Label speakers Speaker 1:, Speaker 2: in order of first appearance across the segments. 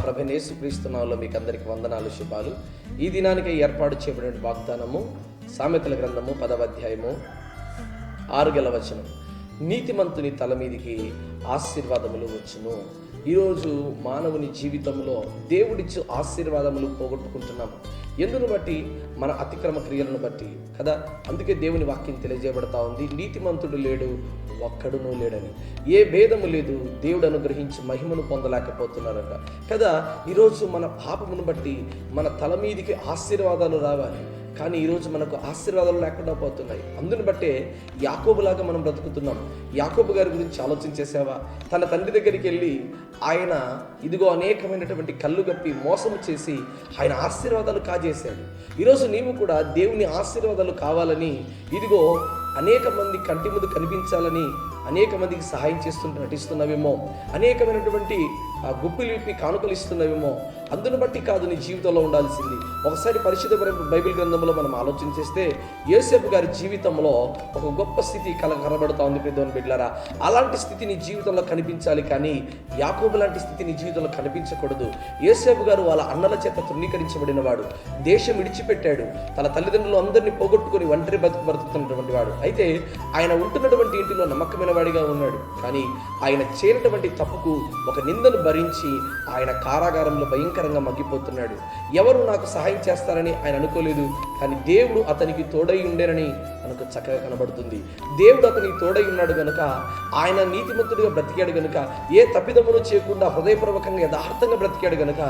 Speaker 1: ప్రభువైన యేసుక్రీస్తు నామములో మీకు అందరికీ వందనాలు, శుభాలు. ఈ దినానికి ఏర్పాటు చేయబడిన వాగ్దానము సామెతల గ్రంథము 10వ అధ్యాయము 6వ వచనం. నీతిమంతుని తల మీదికి ఆశీర్వాదములు వచ్చును. ఈరోజు మానవుని జీవితంలో దేవుడిచ్చు ఆశీర్వాదములు పోగొట్టుకుంటున్నాము. ఎందును బట్టి? మన అతిక్రమ క్రియలను బట్టి కదా. అందుకే దేవుని వాక్యం తెలియజేయబడతా ఉంది, నీతిమంతుడు లేడు, ఒక్కడునూ లేడని. ఏ భేదము లేదు, దేవుడు అనుగ్రహించి మహిమను పొందలేకపోతున్నారట కదా. ఈరోజు మన పాపమును బట్టి మన తల మీదికి ఆశీర్వాదాలు రావాలి, కానీ ఈరోజు మనకు ఆశీర్వాదాలు లేకుండా పోతున్నాయి. అందుని బట్టే యాకోబులాగా మనం బ్రతుకుతున్నాం. యాకోబు గారి గురించి ఆలోచించేసావా? తన తండ్రి దగ్గరికి వెళ్ళి ఆయన ఇదిగో అనేకమైనటువంటి కళ్ళు గప్పి మోసం చేసి ఆయన ఆశీర్వాదాలు కాజేశాడు. ఈరోజు నీవు కూడా దేవుని ఆశీర్వాదాలు కావాలని ఇదిగో అనేక మంది కంటి ముందు కనిపించాలని అనేక మందికి సహాయం చేస్తుంటే నటిస్తున్నావేమో, అనేకమైనటువంటి గుప్పిలు విప్పి కానుకలు ఇస్తున్నావేమో. అందును బట్టి కాదు నీ జీవితంలో ఉండాల్సింది. ఒకసారి పరిశుద్ధ బైబిల్ గ్రంథంలో మనం ఆలోచన చేస్తే యోసేపు గారి జీవితంలో ఒక గొప్ప స్థితి కనబడుతూ ఉంది. పెద్దోని బిడ్డలారా, అలాంటి స్థితి నీ జీవితంలో కనిపించాలి, కానీ యాకోబు లాంటి స్థితి నీ జీవితంలో కనిపించకూడదు. యోసేపు గారు వాళ్ళ అన్నల చేత తృణీకరించబడిన వాడు, దేశం విడిచిపెట్టాడు, తన తల్లిదండ్రులు అందరినీ పోగొట్టుకుని ఒంటరి బ్రతుకుతున్నటువంటి వాడు. అయితే ఆయన ఉంటున్నటువంటి ఇంటిలో నమ్మకమైన వాడిగా ఉన్నాడు, కానీ ఆయన చేరినటువంటి తప్పుకు ఒక నిందను భరించి ఆయన కారాగారంలో భయంకరంగా మగ్గిపోతున్నాడు. ఎవరు నాకు సహాయం చేస్తారని ఆయన అనుకోలేదు, కానీ దేవుడు అతనికి తోడై ఉండేనని మనకు చక్కగా కనబడుతుంది. దేవుడు అతనికి తోడై ఉన్నాడు కనుక, ఆయన నీతిమంతుడిగా బ్రతికాడు కనుక, ఏ తప్పిదమును చేయకుండా హృదయపూర్వకంగా యథార్థంగా బ్రతికాడు కనుక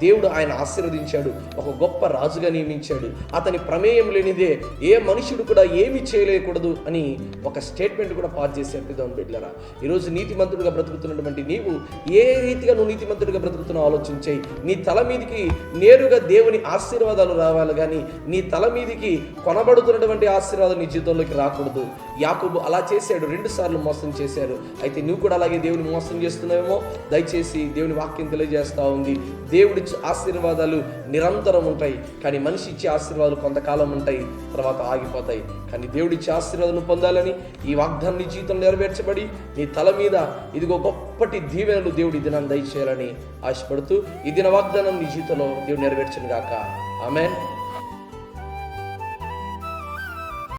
Speaker 1: దేవుడు ఆయన ఆశీర్వదించాడు, ఒక గొప్ప రాజుగా నియమించాడు. అతని ప్రమేయం లేనిదే ఏ మనుషుడు కూడా ఏమీ చేయలేకూడదు అని ఒక స్టేట్మెంట్ కూడా పాస్ చేశాడు. పెద్దోని బిడ్డలారా, ఈరోజు నీతిమంతుడిగా బ్రతుకుతున్నటువంటి నీవు ఏ రీతిగా నువ్వు నీతిమంతుడిగా బ్రతుకుతున్నావు ఆలోచించేయి. నీ తల మీదికి నేరుగా దేవుని ఆశీర్వాదాలు రావాలి, కానీ నీ తల మీదికి కొనబడుతున్నటువంటి ఆశీర్వాదం నీ జీవితంలోకి రాకూడదు. యాకోబు అలా చేశాడు, 2 సార్లు మోసం చేశారు. అయితే నువ్వు కూడా అలాగే దేవుని మోసం చేస్తున్నావేమో. దయచేసి దేవుని వాక్యం తెలియజేస్తూ ఉంది, దేవుడిచ్చే ఆశీర్వాదాలు నిరంతరం ఉంటాయి, కానీ మనిషి ఇచ్చే ఆశీర్వాదాలు కొంతకాలం ఉంటాయి, తర్వాత ఆగిపోతాయి. కానీ దేవుడిచ్చే ఆశీర్వాదం పొందాలని ఈ వాగ్దానం నీ జీవితంలో నెరవేర్చబడి నీ తల మీద ఇదిగో గొప్పటి దీవెనలు దేవుడి దినాన్ని దయచేయాలని ఆశపడుతూ ఈ దిన వాగ్దానం నీ జీవితంలో దేవుడు నెరవేర్చను గాక. ఆమేన్.